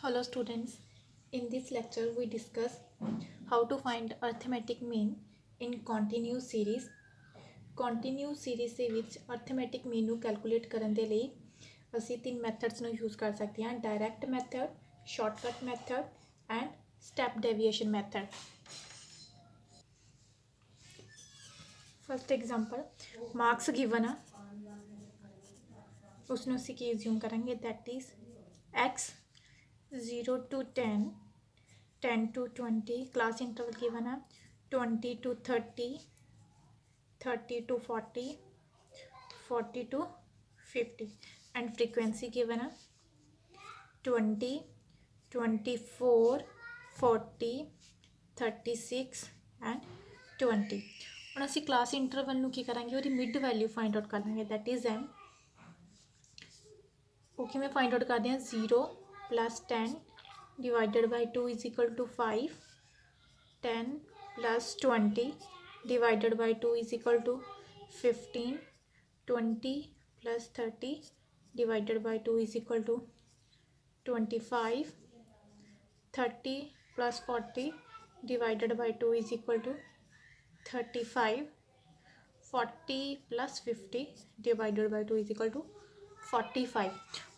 Hello students, in this lecture we discuss how to find arithmetic mean in continuous series. Continuous series ਦੇ ਵਿੱਚ arithmetic mean ਨੂੰ calculate ਕਰਨ ਦੇ ਲਈ ਅਸੀਂ ਤਿੰਨ ਮੈਥਡਸ ਨੂੰ ਯੂਜ਼ ਕਰ ਸਕਦੇ ਹਾਂ: direct method, shortcut method and step deviation method. First example, marks given ਆ, ਉਸ ਨੂੰ ਅਸੀਂ ਕੀ ਅਸਿਊਮ ਕਰਾਂਗੇ, that is x 0 to 10, 10 to 20, class interval given है 20 to 30, 30 to 40, 40 to 50 and frequency given है 20, 24, 40, 36 and 20। ਹੁਣ ਅਸੀਂ ਕਲਾਸ ਇੰਟਰਵਲ ਨੂੰ ਕੀ ਕਰਾਂਗੇ, ਉਹਦੀ ਮਿਡ ਵੈਲਿਊ ਫਾਈਂਡ ਆਊਟ ਕਰ ਲਾਂਗੇ, ਦੈਟ ਇਜ਼ m। ਉਹ ਕਿਵੇਂ ਫਾਈਂਡ ਆਊਟ ਕਰਦੇ ਹਾਂ, 0 plus 10 divided by 2 is equal to 5, 10 plus 20 divided by 2 is equal to 15, 20 plus 30 divided by 2 is equal to 25, 30 plus 40 divided by 2 is equal to 35, 40 plus 50 divided by 2 is equal to 45।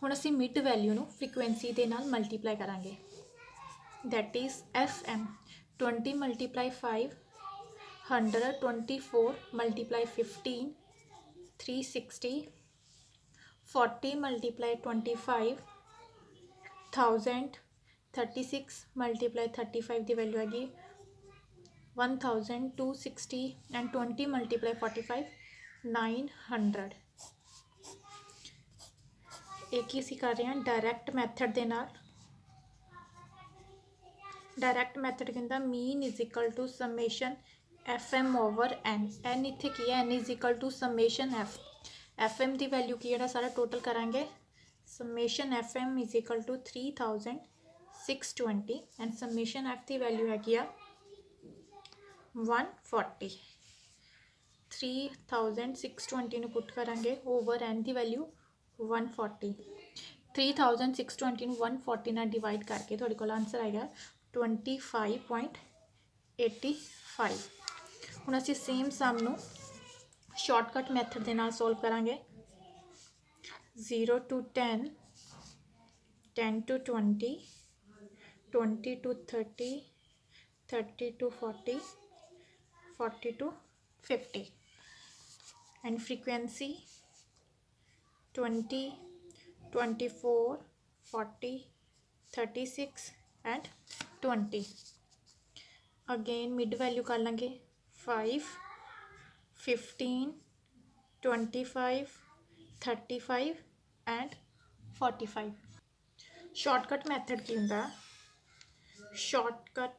ਹੁਣ ਅਸੀਂ mid value ਨੂੰ frequency ਦੇ ਨਾਲ multiply ਕਰਾਂਗੇ, that is FM 20 multiply 5 100, 24 multiply 15 360, 40 multiply 25 1000, 36 multiply 35 the value ਹੈਗੀ 1260 and 20 multiply 45 900। एक ही ਅਸੀਂ ਕਰ ਰਹੇ ਹਾਂ ਡਾਇਰੈਕਟ ਮੈਥਡ ਦੇ ਨਾਲ। ਡਾਇਰੈਕਟ ਮੈਥਡ ਕਹਿੰਦਾ mean is equal to summation FM over n। n ਇੱਥੇ ਕੀ ਹੈ, n is equal to summation f। FM ਦੀ ਵੈਲਿਊ ਕੀ ਜਿਹੜਾ ਸਾਰਾ ਟੋਟਲ ਕਰਾਂਗੇ, summation FM is equal to 3620 and summation f ਦੀ ਵੈਲਿਊ ਹੈਗੀ ਆ 140। 3620 ਨੂੰ ਪੁੱਟ ਕਰਾਂਗੇ ਓਵਰ n ਦੀ ਵੈਲਿਊ 140। 3620 ਨੂੰ 140 ਨਾਲ ਡਿਵਾਈਡ ਕਰਕੇ ਤੁਹਾਡੇ ਕੋਲ ਆਨਸਰ ਆਏਗਾ 25.85। ਹੁਣ ਅਸੀਂ ਸੇਮ ਸਮ ਨੂੰ ਸ਼ਾਰਟਕਟ ਮੈਥਡ ਦੇ ਨਾਲ ਸੋਲਵ ਕਰਾਂਗੇ। 0 to 10, 10 to 20, 20 to 30, 30 to 40, 40 to 50 and frequency 20, 24, 40, 36 and 20। Again mid value कर लेंगे 5, 15, 25, 35 and 45। शॉर्टकट मैथड की होंगे, shortcut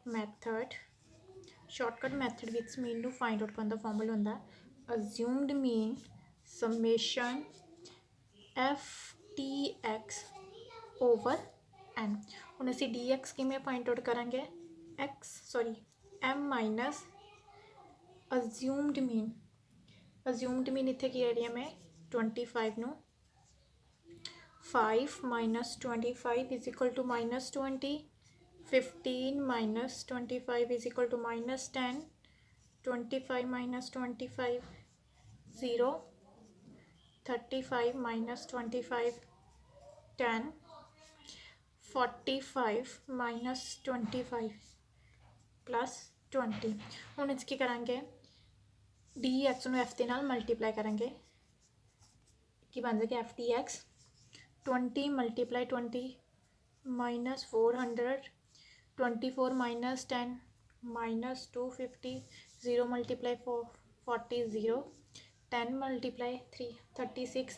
method which mean to find out करने का फॉर्मूला होंगे assumed mean summation FTX over n। ਹੁਣ ਅਸੀਂ dx ਕਿਵੇਂ ਫਾਈਂਡ ਆਊਟ ਕਰਾਂਗੇ, m ਮਾਈਨਸ ਅਜ਼ਿਊਮਡ ਮੀਨ ਇੱਥੇ ਕੀ ਰਹੀ ਹੈ, ਮੈਂ 25 ਨੂੰ 5 minus 25 is equal to minus 20, 15 minus 25 is equal to minus 10, 25 minus 25 0, 35 minus 25 10, 45 minus 25 plus 20। ਹੁਣ ਇਸ ਕੀ ਕਰਾਂਗੇ, dx ਨੂੰ f ਦੇ ਨਾਲ ਮਲਟੀਪਲਾਈ ਕਰਾਂਗੇ, ਕੀ ਬਣ ਜਾਏਗਾ FTX 20 multiply 20 minus 400, 24 minus 10 minus 250, 0 multiply 40 0, 10 multiply 3 36,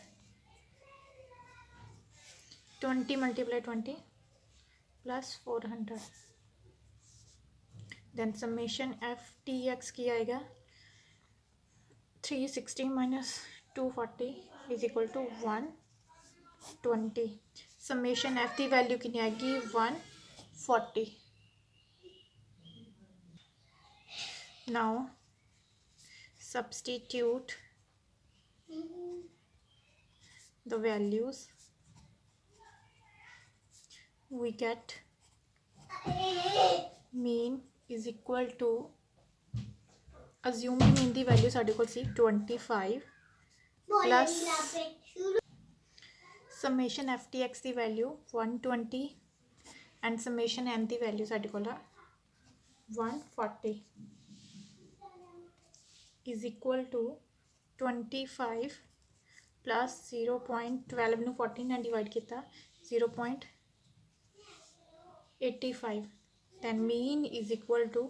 20 multiply 20 plus 400। then summation FTX की आएगा 360 minus 240 is equal to 120। summation f की वैल्यू कितनी आएगी 140। now substitute the values we get mean is equal to assumed mean the value ਸਾਡੇ ਕੋਲ ਸੀ 25 plus summation ftx the value 120 and summation n the value ਸਾਡੇ ਕੋਲ 140 is equal to 25 plus 0.12 ਨੂੰ 14 ਨਾਲ divide ਕੀਤਾ 0.85 then mean is equal to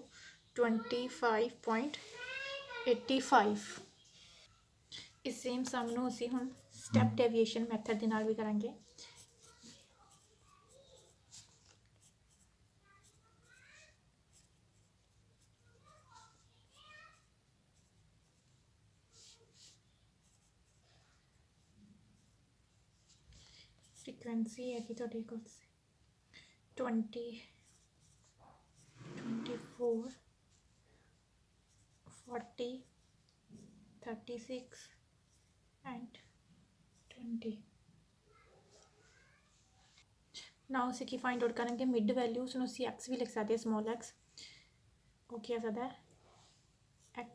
25.85 इस same सम ਨੂੰ ਅਸੀਂ ਹੁਣ स्टेप डेविएशन मैथड ਦੇ ਨਾਲ ਵੀ ਕਰਾਂਗੇ फ्रीक्वेंसी है कि ਤੁਹਾਡੇ ਕੋਲ 20 24 40 36 and 20 now ਅਸੀਂ ਕੀ फाइंड आउट करेंगे मिड वैल्यूज ਨੂੰ ਅਸੀਂ x भी लिख सकते हैं स्मॉल x ਉਹ ਕੀ ਆ ਸਕਦਾ है x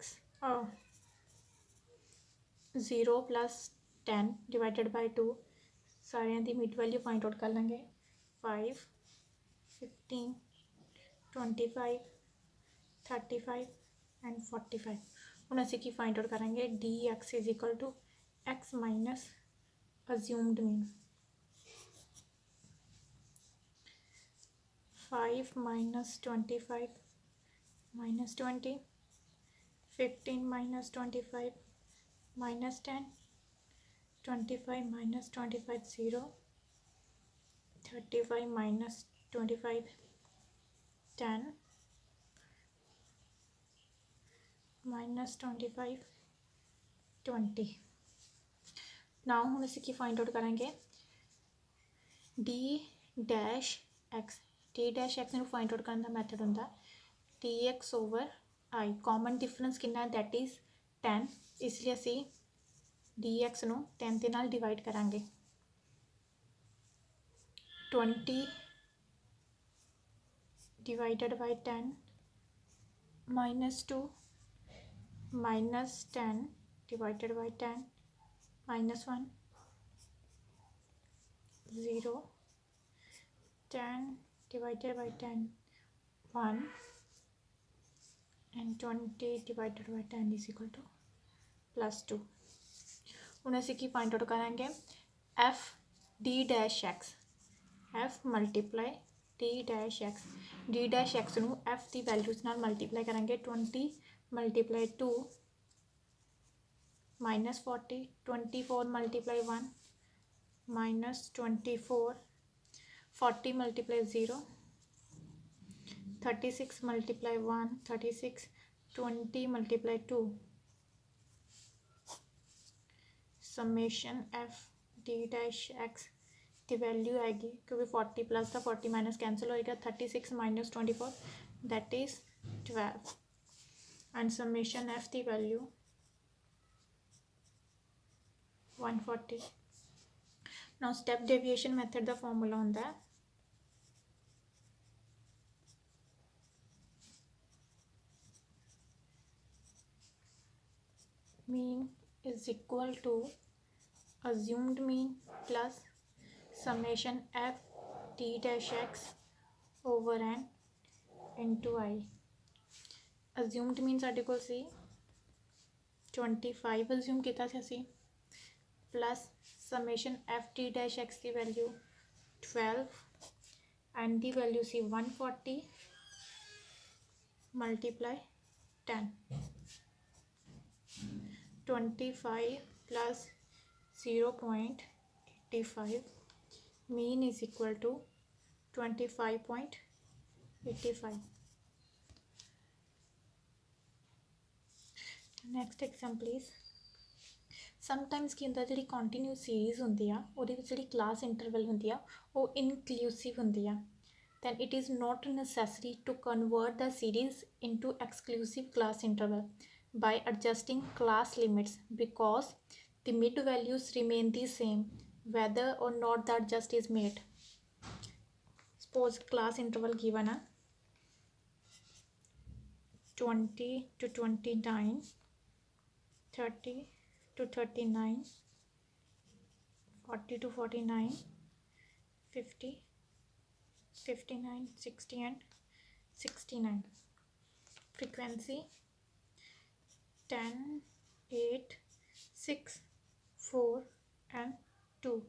0 plus 10 divided by 2 ਸਾਰਿਆਂ ਦੀ ਮਿਡ ਵੈਲਿਊ फाइंड आउट कर लेंगे 5 15 25 35 and 45 ਹੁਣ ਅਸੀਂ ਕੀ फाइंड आउट करेंगे dx is equal to x minus assumed mean 5 minus 25 minus 20 15 minus 25 minus 10 25 minus 25 0 35 minus 25 10 minus 25 20 now ਹੁਣ ਅਸੀਂ ਕੀ फाइंड आउट करेंगे d dash x ਨੂੰ फाइंड आउट करने का मैथड होंदा dx over I common difference कितना that is 10 इसलिए ਅਸੀਂ dx ਨੂੰ 10 ਦੇ ਨਾਲ डिवाइड करांगे 20 divided by 10 minus 2 minus 10 divided by 10 minus 1 0 10 divided by 10 1 and 20 divided by 10 is equal to plus 2 ਹੁਣ ਅਸੀਂ ਕੀ फाइंड आउट करेंगे f d dash x f multiply d dash x ਨੂੰ f ਦੀ ਵੈਲਿਊਜ਼ ਨਾਲ multiply ਕਰਾਂਗੇ 20 multiply 2 minus 40 24 multiply 1 minus 24 40 multiply 0 36 multiply 1 36 20 multiply 2 summation f d dash x की value आएगी क्योंकि 40 plus था 40 माइनस कैंसिल होएगा 36 minus 24 that is 12 and summation F की value 140 now step deviation method का फॉर्मूला होंदा है mean is equal to assumed mean plus summation f t dash x over n into I assumed mean साढ़े को सी 25 assume किया था सी plus summation f t dash x की value 12 and the value सी 140 multiply 10 25 plus 0.85 mean is equal to 25.85 next example is sometimes की होंदा जिहड़ी कंटिन्यू सीरीज़ होंदी आ उहदे विच जिहड़ी क्लास इंटरवल होंदी आ वो इनक्लूसिव होंदी आ then it is not necessary to convert the series into exclusive class interval by adjusting class limits because the mid values remain the same whether or not the adjust is made suppose class interval given है 20 to 29, 30 to 39, 40 to 49, 50, 59, 60 and 69. Frequency 10, 8, 6, 4 and 2.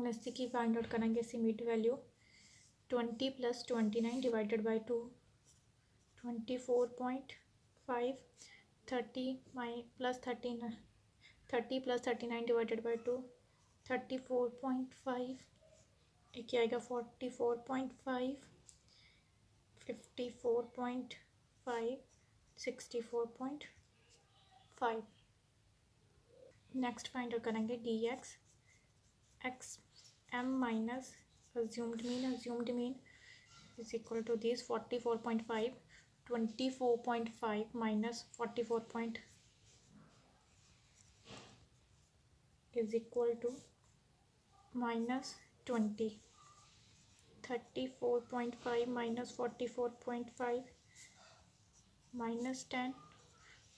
इसकी की find out करेंगे इसी mid value 20 + 29 divided by 2 24.5 30 + 39 30 + 39 divided by 2 34.5 एक आएगा 44.5 54.5 64.5. Next find out करेंगे dx x m minus assumed mean is equal to this 44.5 24.5 minus 44. is equal to minus 20. 34.5 minus 44.5 minus 10.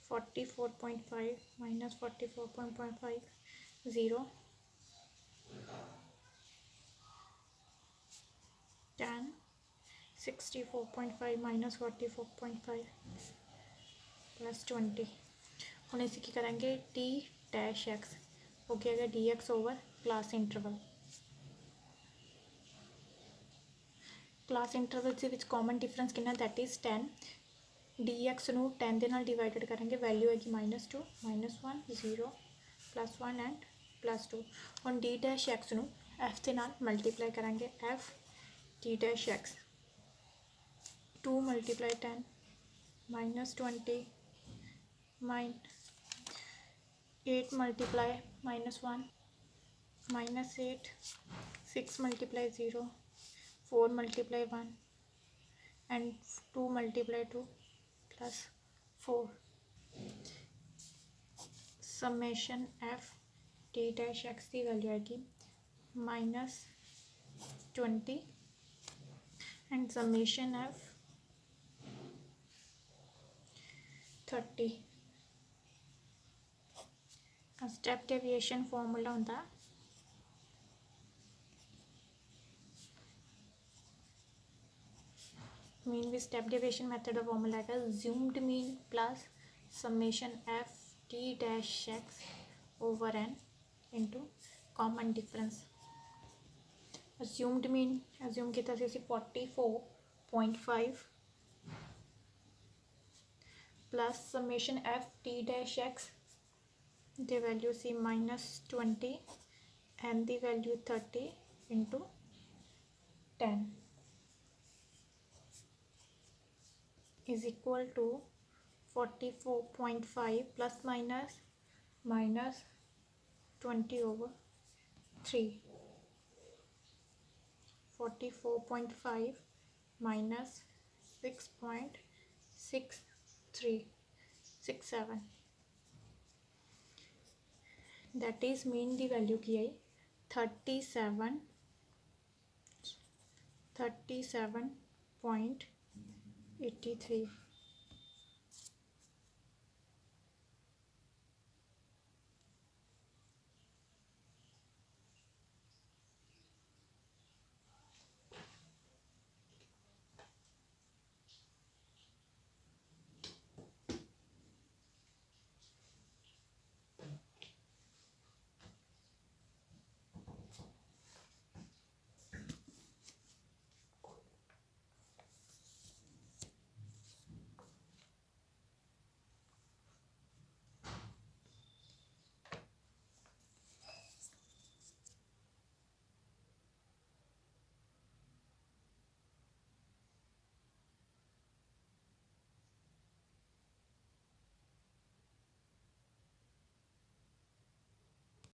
44.5 minus 44.5 0. 10. 64.5 minus 44.5 plus 20. हम इसी की करेंगे t dash x हो गया dx over class interval. Class interval से विच common difference कितना that is 10. dx ਨੂੰ 10 ਦੇ ਨਾਲ डिवाइडेड करेंगे वैल्यू हैगी -2 -1 0 +1 एंड +2. हम d डैश x ਨੂੰ f ਦੇ ਨਾਲ मल्टीप्लाई करेंगे f d dash x 2 × 10 -20 8 multiply -1 -8 6 multiply 0 4 multiply 1 and 2 multiply 2 plus 4. summation f d dash x की वैल्यू आएगी -20 and summation f 30. Step deviation formula होता मीन भी स्टेप डेविएशन मेथड का formula है assumed mean plus summation f t dash x over n into common difference. assumed mean assume किया था 44.5 plus summation f t dash x the value see -20 and the value 30 into 10 is equal to 44.5 plus minus 20 over 3. 44.5 minus 6.6367 that is mean the value की आई 37.83.